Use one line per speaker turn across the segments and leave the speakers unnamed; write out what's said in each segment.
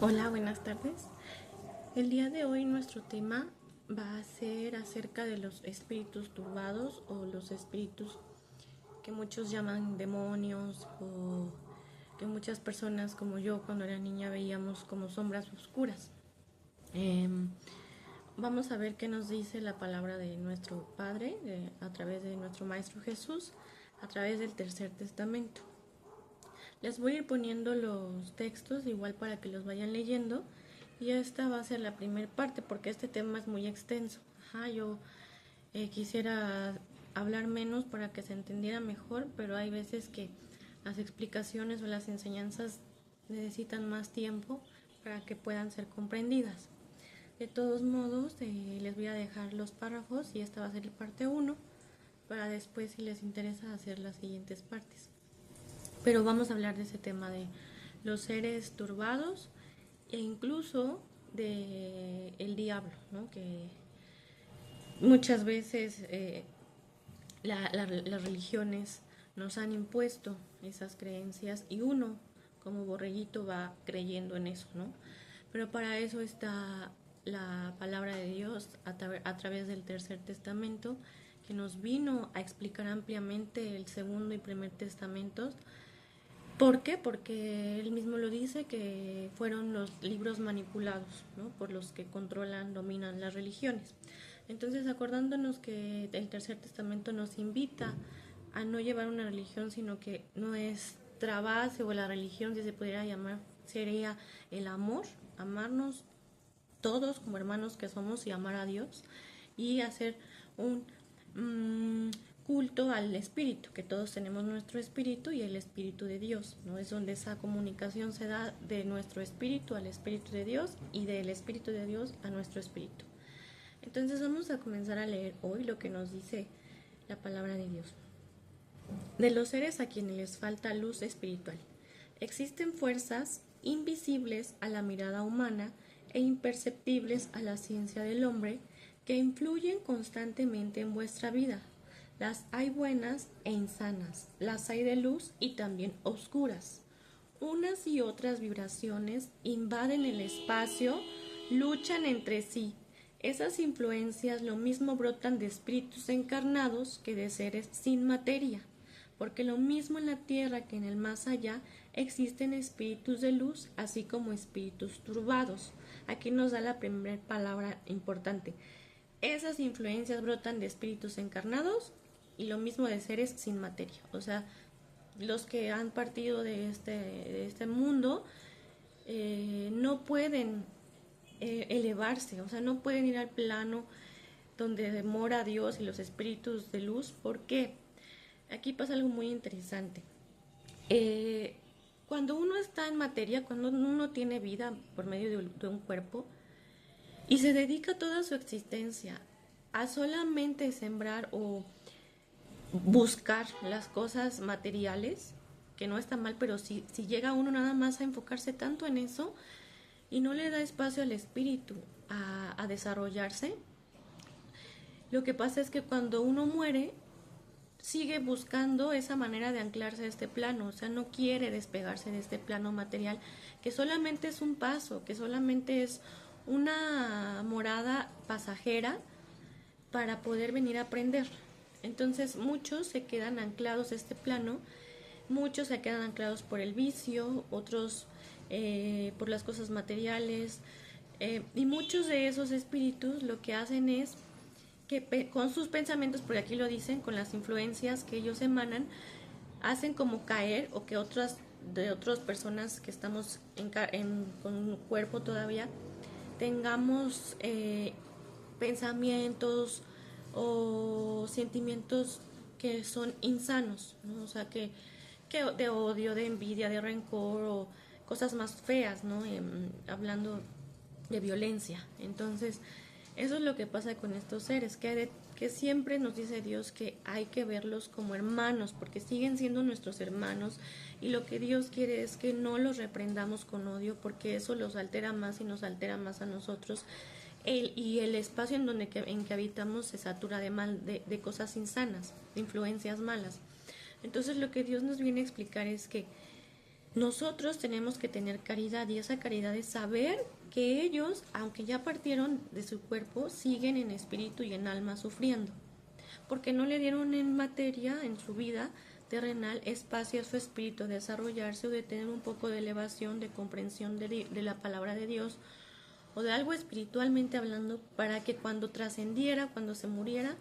Hola, buenas tardes. El día de hoy nuestro tema va a ser acerca de los espíritus turbados o los espíritus que muchos llaman demonios o que muchas personas como yo cuando era niña veíamos como sombras oscuras. Vamos a ver qué nos dice la palabra de nuestro Padre a través de nuestro Maestro Jesús, a través del Tercer Testamento. Les voy a ir poniendo los textos igual para que los vayan leyendo y esta va a ser la primera parte porque este tema es muy extenso. Yo quisiera hablar menos para que se entendiera mejor, pero hay veces que las explicaciones o las enseñanzas necesitan más tiempo para que puedan ser comprendidas. De todos modos, les voy a dejar los párrafos y esta va a ser la parte 1 para después, si les interesa, hacer las siguientes partes. Pero vamos a hablar de ese tema de los seres turbados e incluso de el diablo, ¿no? Que muchas veces las religiones nos han impuesto esas creencias y uno como borreguito va creyendo en eso, ¿no? Pero para eso está la palabra de Dios a través del Tercer Testamento, que nos vino a explicar ampliamente el Segundo y Primer Testamentos. ¿Por qué? Porque él mismo lo dice, que fueron los libros manipulados, ¿no? Por los que controlan, dominan las religiones. Entonces, acordándonos que el Tercer Testamento nos invita a no llevar una religión, sino que nuestra base o la religión, si se pudiera llamar, sería el amor, amarnos todos como hermanos que somos y amar a Dios y hacer un culto al espíritu, que todos tenemos nuestro espíritu y el espíritu de Dios, ¿no? Es donde esa comunicación se da de nuestro espíritu al espíritu de Dios y del espíritu de Dios a nuestro espíritu. Entonces vamos a comenzar a leer hoy lo que nos dice la palabra de Dios. De los seres a quienes les falta luz espiritual, existen fuerzas invisibles a la mirada humana e imperceptibles a la ciencia del hombre que influyen constantemente en vuestra vida. Las hay buenas e insanas, las hay de luz y también oscuras. Unas y otras vibraciones invaden el espacio, luchan entre sí. Esas influencias lo mismo brotan de espíritus encarnados que de seres sin materia, porque lo mismo en la tierra que en el más allá existen espíritus de luz, así como espíritus turbados. Aquí nos da la primera palabra importante. Esas influencias brotan de espíritus encarnados y lo mismo de seres sin materia. O sea, los que han partido de este mundo no pueden elevarse, o sea, no pueden ir al plano donde mora Dios y los espíritus de luz. ¿Por qué? Aquí pasa algo muy interesante. Cuando uno está en materia, cuando uno tiene vida por medio de un cuerpo y se dedica toda su existencia a solamente sembrar o buscar las cosas materiales, que no está mal, pero si llega uno nada más a enfocarse tanto en eso y no le da espacio al espíritu a desarrollarse, lo que pasa es que cuando uno muere, sigue buscando esa manera de anclarse a este plano, o sea, no quiere despegarse de este plano material, que solamente es un paso, que solamente es una morada pasajera para poder venir a aprender. Entonces muchos se quedan anclados a este plano, muchos se quedan anclados por el vicio, otros por las cosas materiales, y muchos de esos espíritus lo que hacen es que con sus pensamientos, porque aquí lo dicen, con las influencias que ellos emanan, hacen como caer o que otras personas que estamos con un cuerpo todavía tengamos pensamientos o sentimientos que son insanos, ¿no? O sea, que de odio, de envidia, de rencor o cosas más feas, ¿no? Hablando de violencia. Entonces, eso es lo que pasa con estos seres, que siempre nos dice Dios que hay que verlos como hermanos, porque siguen siendo nuestros hermanos, y lo que Dios quiere es que no los reprendamos con odio, porque eso los altera más y nos altera más a nosotros. Y el espacio en que habitamos se satura de cosas insanas, de influencias malas. Entonces lo que Dios nos viene a explicar es que nosotros tenemos que tener caridad, y esa caridad es saber que ellos, aunque ya partieron de su cuerpo, siguen en espíritu y en alma sufriendo, porque no le dieron en materia, en su vida terrenal, espacio a su espíritu de desarrollarse o de tener un poco de elevación, de comprensión de la palabra de Dios o de algo espiritualmente hablando, para que cuando trascendiera, cuando se muriera,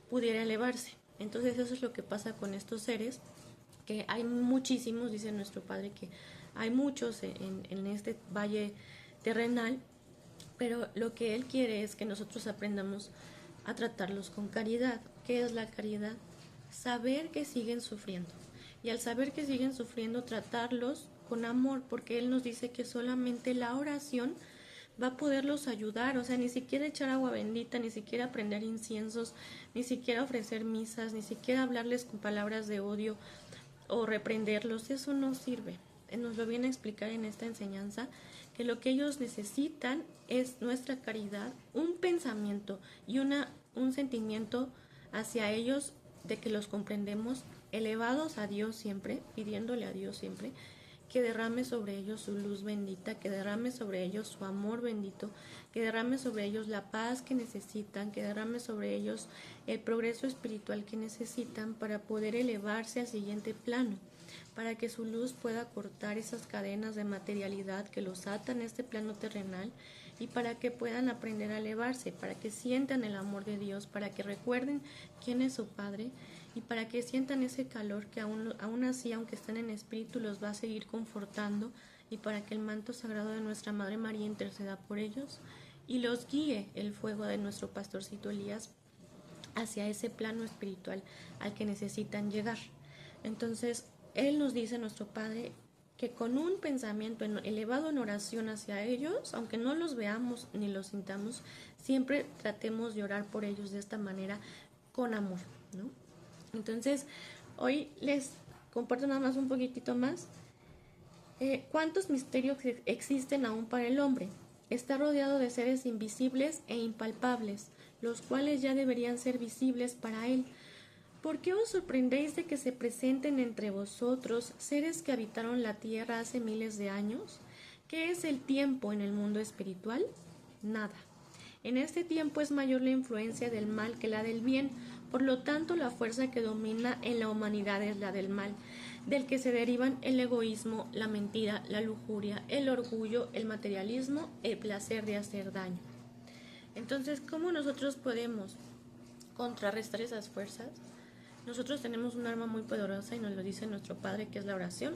pudiera elevarse. Entonces eso es lo que pasa con estos seres, que hay muchísimos, dice nuestro Padre, que hay muchos en este valle terrenal, pero lo que Él quiere es que nosotros aprendamos a tratarlos con caridad. ¿Qué es la caridad? Saber que siguen sufriendo. Y al saber que siguen sufriendo, tratarlos con amor, porque Él nos dice que solamente la oración va a poderlos ayudar. O sea, ni siquiera echar agua bendita, ni siquiera prender inciensos, ni siquiera ofrecer misas, ni siquiera hablarles con palabras de odio o reprenderlos, eso no sirve. Nos lo viene a explicar en esta enseñanza, que lo que ellos necesitan es nuestra caridad, un pensamiento y un sentimiento hacia ellos de que los comprendemos, elevados a Dios siempre, pidiéndole a Dios siempre que derrame sobre ellos su luz bendita, que derrame sobre ellos su amor bendito, que derrame sobre ellos la paz que necesitan, que derrame sobre ellos el progreso espiritual que necesitan para poder elevarse al siguiente plano, para que su luz pueda cortar esas cadenas de materialidad que los atan a este plano terrenal, y para que puedan aprender a elevarse, para que sientan el amor de Dios, para que recuerden quién es su Padre, y para que sientan ese calor que aún así, aunque estén en espíritu, los va a seguir confortando, y para que el manto sagrado de nuestra Madre María interceda por ellos y los guíe el fuego de nuestro pastorcito Elías hacia ese plano espiritual al que necesitan llegar. Entonces, Él nos dice, nuestro Padre, que con un pensamiento elevado en oración hacia ellos, aunque no los veamos ni los sintamos, siempre tratemos de orar por ellos de esta manera, con amor, ¿no? Entonces, hoy les comparto nada más un poquitito más. ¿Cuántos misterios existen aún para el hombre? Está rodeado de seres invisibles e impalpables, los cuales ya deberían ser visibles para él. ¿Por qué os sorprendéis de que se presenten entre vosotros seres que habitaron la tierra hace miles de años? ¿Qué es el tiempo en el mundo espiritual? Nada. En este tiempo es mayor la influencia del mal que la del bien, por lo tanto la fuerza que domina en la humanidad es la del mal, del que se derivan el egoísmo, la mentira, la lujuria, el orgullo, el materialismo, el placer de hacer daño. Entonces, ¿cómo nosotros podemos contrarrestar esas fuerzas? Nosotros tenemos un arma muy poderosa y nos lo dice nuestro Padre, que es la oración,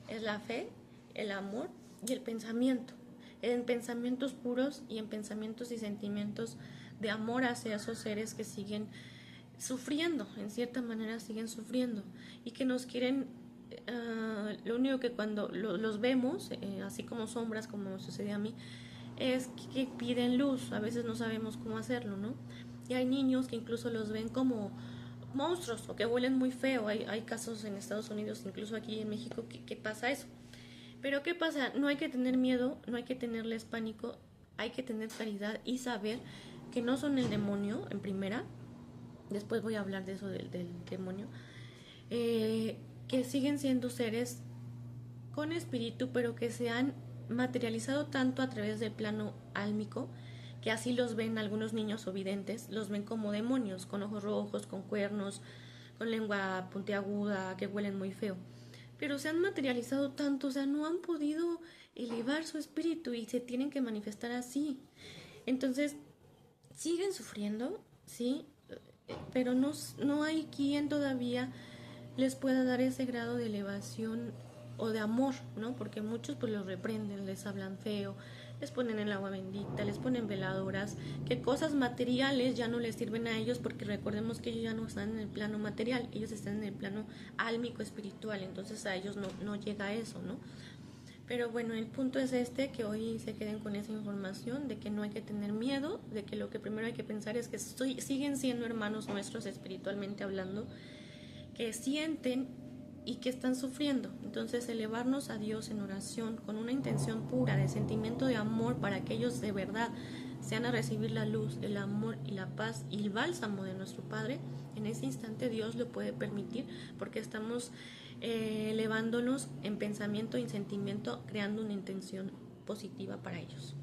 es la fe, el amor y el pensamiento. En pensamientos puros y en pensamientos y sentimientos de amor hacia esos seres que siguen sufriendo, en cierta manera siguen sufriendo y que nos quieren, lo único que cuando los vemos, así como sombras, como me sucedió a mí, es que piden luz. A veces no sabemos cómo hacerlo, ¿no? Y hay niños que incluso los ven como monstruos o que huelen muy feo. Hay casos en Estados Unidos, incluso aquí en México, que pasa eso. Pero ¿qué pasa? No hay que tener miedo, no hay que tenerles pánico, hay que tener caridad y saber que no son el demonio, en primera. Después voy a hablar de eso del demonio. Que siguen siendo seres con espíritu, pero que se han materializado tanto a través del plano álmico, que así los ven algunos niños o videntes, los ven como demonios, con ojos rojos, con cuernos, con lengua puntiaguda, que huelen muy feo. Pero se han materializado tanto, o sea, no han podido elevar su espíritu y se tienen que manifestar así. Entonces, siguen sufriendo, ¿sí? Pero no hay quien todavía les pueda dar ese grado de elevación o de amor, ¿no? Porque muchos pues los reprenden, les hablan feo, les ponen el agua bendita, les ponen veladoras, que cosas materiales ya no les sirven a ellos, porque recordemos que ellos ya no están en el plano material, ellos están en el plano álmico espiritual, entonces a ellos no llega eso, ¿no? Pero bueno, el punto es que hoy se queden con esa información de que no hay que tener miedo, de que lo que primero hay que pensar es que siguen siendo hermanos nuestros espiritualmente hablando, que sienten y que están sufriendo. Entonces, elevarnos a Dios en oración con una intención pura de sentimiento de amor para que ellos de verdad sean a recibir la luz, el amor y la paz y el bálsamo de nuestro Padre, en ese instante Dios lo puede permitir porque estamos elevándonos en pensamiento y en sentimiento, creando una intención positiva para ellos.